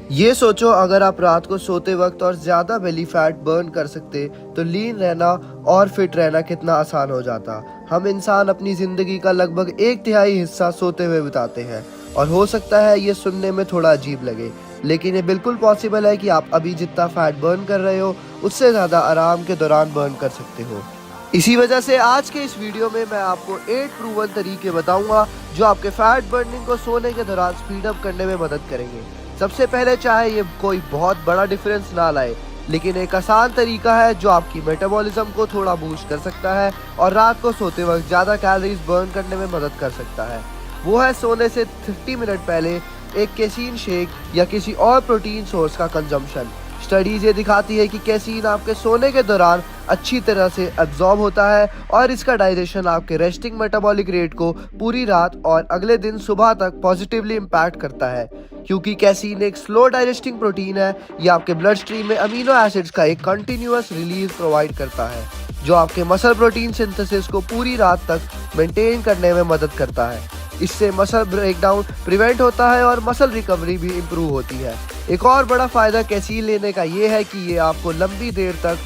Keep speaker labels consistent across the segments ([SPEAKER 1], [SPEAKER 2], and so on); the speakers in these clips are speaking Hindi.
[SPEAKER 1] ये सोचो, अगर आप रात को सोते वक्त और ज्यादा बेली फैट बर्न कर सकते तो लीन रहना और फिट रहना कितना आसान हो जाता। हम इंसान अपनी जिंदगी का लगभग 1/3 हिस्सा सोते हुए बिताते हैं और हो सकता है ये सुनने में थोड़ा अजीब लगे, लेकिन ये बिल्कुल पॉसिबल है कि आप अभी जितना फैट बर्न कर रहे हो उससे ज्यादा आराम के दौरान बर्न कर सकते हो। इसी वजह से आज के इस वीडियो में मैं आपको 8 प्रूवन तरीके बताऊंगा जो आपके फैट बर्निंग को सोने के दौरान स्पीड अप करने में मदद करेंगे। सबसे पहले, चाहे ये कोई बहुत बड़ा डिफरेंस ना लाए, लेकिन एक आसान तरीका है जो आपकी मेटाबॉलिज्म को थोड़ा बूस्ट कर सकता है और रात को सोते वक्त ज़्यादा कैलोरीज बर्न करने में मदद कर सकता है। वो है सोने से 30 मिनट पहले एक कैसीन शेक या किसी और प्रोटीन सोर्स का कंजम्पशन। स्टडीज ये दिखाती है कि कैसीन आपके सोने के दौरान अच्छी तरह से एब्जॉर्ब होता है और इसका डाइजेशन आपके रेस्टिंग मेटाबॉलिक रेट को पूरी रात और अगले दिन सुबह तक पॉजिटिवली इम्पैक्ट करता है। क्योंकि कैसीन एक स्लो डाइजेस्टिंग प्रोटीन है, ये आपके ब्लड स्ट्रीम में अमीनो एसिड्स का एक कंटिन्यूअस रिलीज प्रोवाइड करता है जो आपके मसल प्रोटीन सिंथेसिस को पूरी रात तक मेंटेन करने में मदद करता है। इससे मसल ब्रेकडाउन प्रिवेंट होता है और मसल रिकवरी भी इम्प्रूव होती है। एक और बड़ा फायदा कैसीन लेने का ये है कि ये आपको लंबी देर तक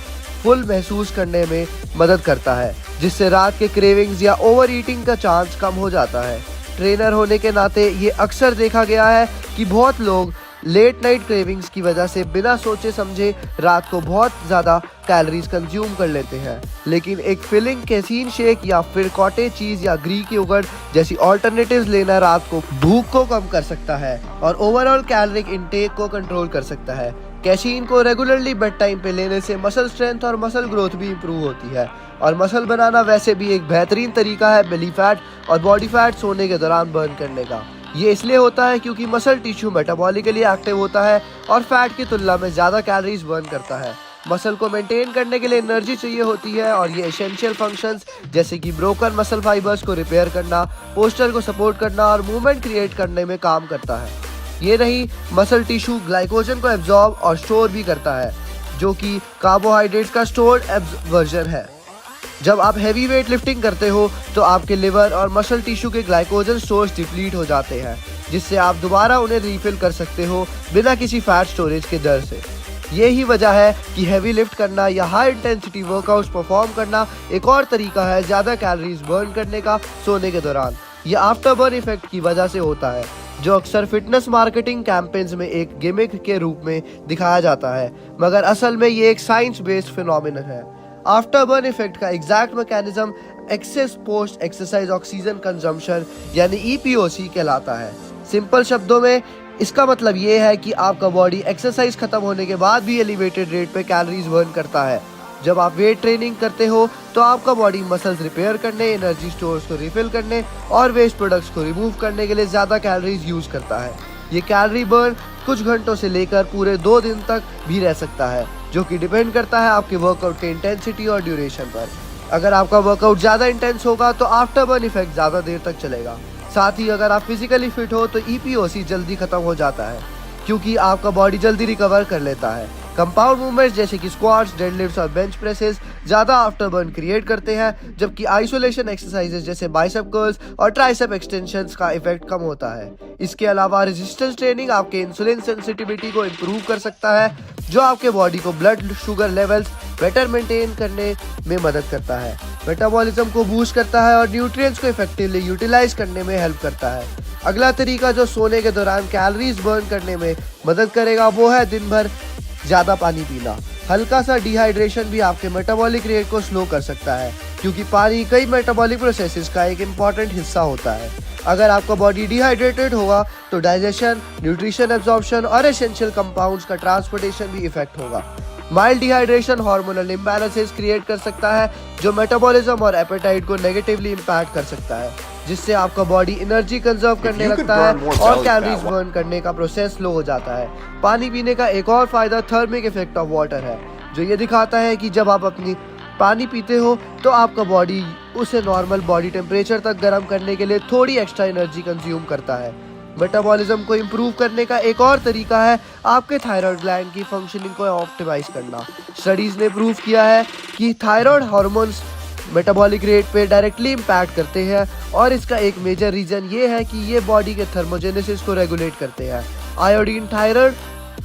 [SPEAKER 1] फुल महसूस करने में मदद करता है, जिससे रात के क्रेविंग्स या ओवर ईटिंग का चांस कम हो जाता है। ट्रेनर होने के नाते ये अक्सर देखा गया है कि बहुत लोग लेट नाइट क्रेविंग्स की वजह से बिना सोचे समझे रात को बहुत ज़्यादा कैलोरीज कंज्यूम कर लेते हैं, लेकिन एक फिलिंग कैसीन शेक या फिर कॉटेज चीज़ या ग्रीक योगर्ट जैसी ऑल्टरनेटिव्स लेना रात को भूख को कम कर सकता है और ओवरऑल कैलोरिक इंटेक को कंट्रोल कर सकता है। कैसीन को रेगुलरली बेड टाइम पे लेने से मसल स्ट्रेंथ और मसल ग्रोथ भी इम्प्रूव होती है और मसल बनाना वैसे भी एक बेहतरीन तरीका है बेली फैट और बॉडी फैट सोने के दौरान बर्न करने का। ये इसलिए होता है क्योंकि मसल टिश्यू मेटाबॉलिकली एक्टिव होता है और फैट की तुलना में ज़्यादा कैलोरीज बर्न करता है। मसल को मेंटेन करने के लिए एनर्जी चाहिए होती है और ये एसेंशियल फंक्शंस जैसे कि ब्रोकन मसल फाइबर्स को रिपेयर करना, पोस्चर को सपोर्ट करना और मूवमेंट क्रिएट करने में काम करता है। ये नहीं, मसल टिश्यू ग्लाइकोजन को एब्जॉर्ब और स्टोर भी करता है जो कि कार्बोहाइड्रेट्स का स्टोर्ड वर्जन है। जब आप हैवी वेट लिफ्टिंग करते हो तो आपके लिवर और मसल टिश्यू के ग्लाइकोजन स्टोर्स डिप्लीट हो जाते हैं, जिससे आप दोबारा उन्हें रीफिल कर सकते हो बिना किसी फैट स्टोरेज के डर से। यही वजह है कि हैवी लिफ्ट करना या हाई इंटेंसिटी वर्कआउट्स परफॉर्म करना एक और तरीका है ज़्यादा कैलोरीज बर्न करने का सोने के दौरान। यह आफ्टर बर्न इफेक्ट की वजह से होता है जो अक्सर फिटनेस मार्केटिंग कैंपेन्स में एक गिमिक के रूप में दिखाया जाता है, मगर असल में ये एक साइंस बेस्ड फिनोमिनन है। आफ्टर बर्न इफेक्ट का exact mechanism excess post exercise oxygen consumption यानी EPOC कहलाता है। सिंपल शब्दों में इसका मतलब ये है कि आपका बॉडी एक्सरसाइज खत्म होने के बाद भी एलिवेटेड रेट पे कैलोरीज बर्न करता है। जब आप वेट ट्रेनिंग करते हो तो आपका बॉडी मसल्स रिपेयर करने, एनर्जी स्टोर्स को रिफिल करने और वेस्ट प्रोडक्ट्स को रिमूव करने के लिए ज़्यादा कैलोरीज यूज करता है। ये कैलोरी बर्न कुछ घंटों से लेकर पूरे 2 दिन तक भी रह सकता है, जो कि डिपेंड करता है आपके वर्कआउट के इंटेंसिटी और ड्यूरेशन पर। अगर आपका वर्कआउट ज़्यादा इंटेंस होगा तो आफ्टर बर्न इफेक्ट ज़्यादा देर तक चलेगा। साथ ही अगर आप फिजिकली फिट हो तो EPOC जल्दी खत्म हो जाता है क्योंकि आपका बॉडी जल्दी रिकवर कर लेता है। कंपाउंड मूवमेंट्स जैसे कि स्क्वाट्स, डेडलिफ्ट्स और बेंच प्रेसेस ज़्यादा आफ्टर बर्न क्रिएट करते हैं, जबकि आइसोलेशन एक्सरसाइजेज जैसे बाइसेप कर्ल्स और ट्राइसेप एक्सटेंशंस का इफेक्ट कम होता है। इसके अलावा रेजिस्टेंस ट्रेनिंग आपके इंसुलिन सेंसिटिविटी को इम्प्रूव कर सकता है, जो आपके बॉडी को blood sugar levels better maintain करने में मदद करता है, मेटाबॉलिज्म को बूस्ट करता है और न्यूट्रिएंट्स को इफेक्टिवली यूटिलाइज करने में हेल्प करता है। अगला तरीका जो सोने के दौरान कैलोरीज बर्न करने में मदद करेगा वो है दिन भर ज़्यादा पानी पीना। हल्का सा डिहाइड्रेशन भी आपके मेटाबॉलिक रेट को स्लो कर सकता है क्योंकि पानी कई मेटाबॉलिक प्रोसेसेस का एक इम्पॉर्टेंट हिस्सा होता है। अगर आपका बॉडी डिहाइड्रेटेड होगा तो डाइजेशन, न्यूट्रिशन एब्जॉर्प्शन और एसेंशियल कंपाउंड्स का ट्रांसपोर्टेशन भी इफेक्ट होगा। Mild dehydration hormonal imbalances create कर सकता है जो मेटाबॉलिज्म और एपेटाइट को नेगेटिवली इम्पैक्ट कर सकता है, जिससे आपका बॉडी एनर्जी कंजर्व करने लगता है और कैलोरीज बर्न करने का प्रोसेस स्लो हो जाता है। पानी पीने का एक और फायदा थर्मिक इफेक्ट ऑफ वाटर है, जो ये दिखाता है कि जब आप अपनी पानी पीते हो तो आपका बॉडी उसे नॉर्मल बॉडी टेम्परेचर तक गर्म करने के लिए थोड़ी एक्स्ट्रा एनर्जी कंज्यूम करता है। मेटाबॉलिज्म को इम्प्रूव करने का एक और तरीका है आपके थायराइड ग्लैंड की फंक्शनिंग को ऑप्टिमाइज करना। स्टडीज ने प्रूव किया है कि थायराइड हार्मोन्स मेटाबॉलिक रेट पे डायरेक्टली इम्पैक्ट करते हैं और इसका एक मेजर रीजन ये है कि ये बॉडी के थर्मोजेनेसिस को रेगुलेट करते हैं। आयोडीन थायराइड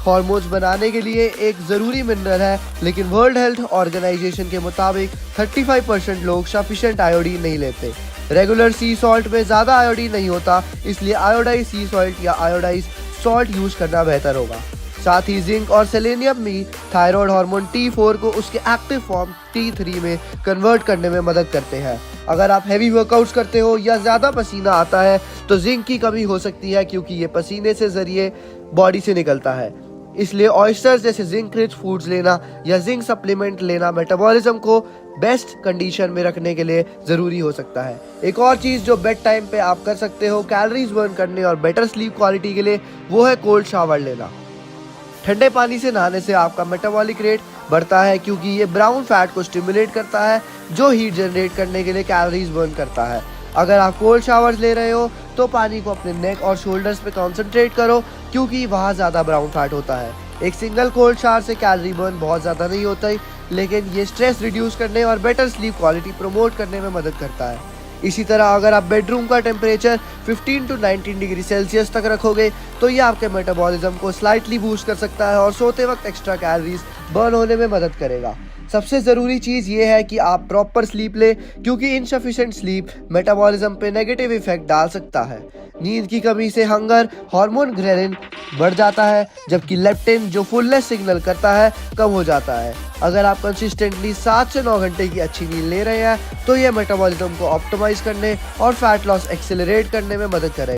[SPEAKER 1] हार्मोन्स बनाने के लिए एक ज़रूरी मिनरल है, लेकिन वर्ल्ड हेल्थ ऑर्गेनाइजेशन के मुताबिक 35% लोग सफिशिएंट आयोडीन नहीं लेते। रेगुलर सी सॉल्ट में ज़्यादा आयोडीन नहीं होता, इसलिए आयोडाइज सी सॉल्ट या आयोडाइज सॉल्ट यूज़ करना बेहतर होगा। साथ ही जिंक और सेलेनियम भी थायराइड हार्मोन T4 को उसके एक्टिव फॉर्म T3 में कन्वर्ट करने में मदद करते हैं। अगर आप हैवी वर्कआउट्स करते हो या ज़्यादा पसीना आता है तो जिंक की कमी हो सकती है, क्योंकि ये पसीने से जरिए बॉडी से निकलता है। इसलिए ऑयस्टर्स जैसे जिंक रिच फूड्स लेना या जिंक सप्लीमेंट लेना मेटाबॉलिज्म को बेस्ट कंडीशन में रखने के लिए ज़रूरी हो सकता है। एक और चीज़ जो बेड टाइम पे आप कर सकते हो कैलोरीज बर्न करने और बेटर स्लीप क्वालिटी के लिए, वो है कोल्ड शावर लेना। ठंडे पानी से नहाने से आपका मेटाबॉलिक रेट बढ़ता है, क्योंकि ये ब्राउन फैट को स्टिमुलेट करता है जो हीट जनरेट करने के लिए कैलोरीज बर्न करता है। अगर आप कोल्ड शावर्स ले रहे हो तो पानी को अपने नेक और शोल्डर्स पे कंसंट्रेट करो, क्योंकि वहाँ ज़्यादा ब्राउन फैट होता है। एक सिंगल कोल्ड शावर से कैलोरी बर्न बहुत ज़्यादा नहीं होता ही, लेकिन ये स्ट्रेस रिड्यूस करने और बेटर स्लीप क्वालिटी प्रमोट करने में मदद करता है। इसी तरह अगर आप बेडरूम का टेम्परेचर 15 to 19 डिग्री सेल्सियस तक रखोगे तो ये आपके मेटाबॉलिज्म को स्लाइटली बूस्ट कर सकता है और सोते वक्त एक्स्ट्रा कैलोरीज बर्न होने में मदद करेगा। सबसे ज़रूरी चीज़ ये है कि आप प्रॉपर स्लीप लें, क्योंकि इनसफिशिएंट स्लीप मेटाबॉलिज्म पे नेगेटिव इफेक्ट डाल सकता है। नींद की कमी से हंगर हार्मोन ग्रेलिन बढ़ जाता है, जबकि लेप्टिन जो फुलनेस सिग्नल करता है कम हो जाता है। अगर आप कंसिस्टेंटली 7 से 9 घंटे की अच्छी नींद ले रहे हैं तो ये मेटाबॉलिज्म को ऑप्टिमाइज करने और फैट लॉस एक्सेलरेट करने में मदद करेगा।